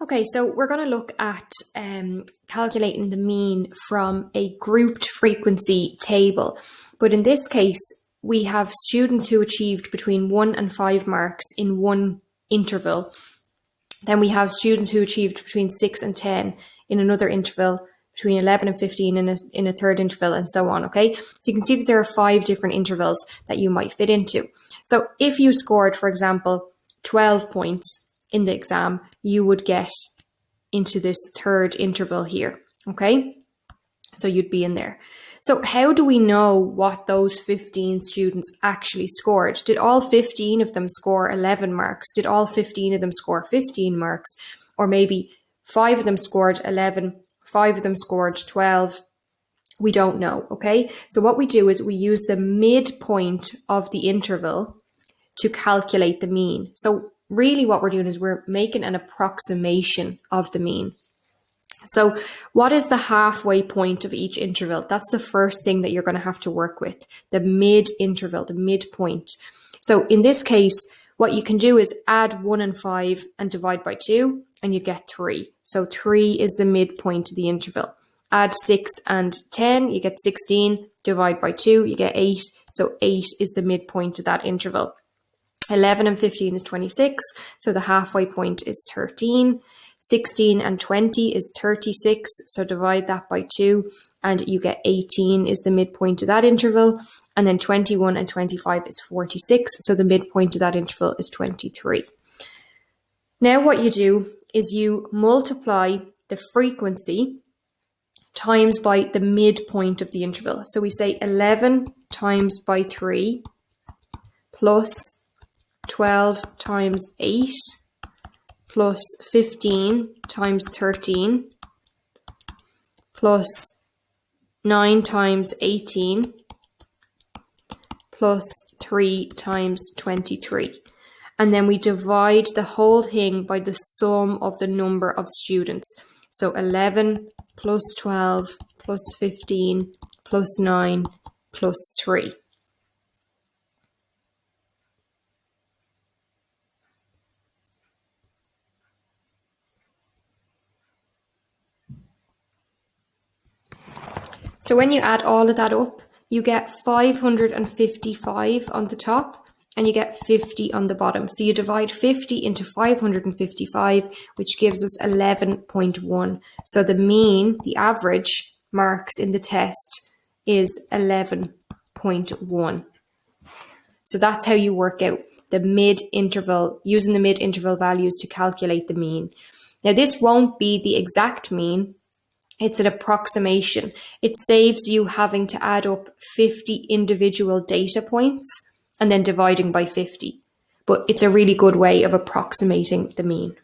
Okay, so we're going to look at calculating the mean from a grouped frequency table. But in this case, we have students who achieved between 1 and 5 marks in one interval. Then we have students who achieved between 6 and 10 in another interval, between 11 and 15 in a third interval, and so on, okay? So you can see that there are 5 different intervals that you might fit into. So if you scored, for example, 12 points in the exam, you would get into this third interval here, okay? So you'd be in there. So how do we know what those 15 students actually scored? Did all 15 of them score 11 marks? Did all 15 of them score 15 marks? Or maybe 5 of them scored 11, 5 of them scored 12. We don't know, okay? So what we do is we use the midpoint of the interval to calculate the mean. So really what we're doing is we're making an approximation of the mean. So what is the halfway point of each interval? That's the first thing that you're going to have to work with, the mid-interval, the midpoint. So in this case, what you can do is add 1 and 5 and divide by 2, and you get 3. So 3 is the midpoint of the interval. Add 6 and 10, you get 16. Divide by 2, you get 8. So 8 is the midpoint of that interval. 11 and 15 is 26, so the halfway point is 13. 16 and 20 is 36, so divide that by 2, and you get 18 is the midpoint of that interval. And then 21 and 25 is 46, so the midpoint of that interval is 23. Now what you do is you multiply the frequency times by the midpoint of the interval. So we say 11 times by 3 plus 12 times 8 plus 15 times 13 plus 9 times 18 plus 3 times 23. And then we divide the whole thing by the sum of the number of students. So 11 plus 12 plus 15 plus 9 plus 3. So when you add all of that up, you get 555 on the top and you get 50 on the bottom. So you divide 50 into 555, which gives us 11.1. So the mean, the average marks in the test is 11.1. So that's how you work out the mid-interval, using the mid-interval values to calculate the mean. Now this won't be the exact mean. It's an approximation. It saves you having to add up 50 individual data points and then dividing by 50. But it's a really good way of approximating the mean.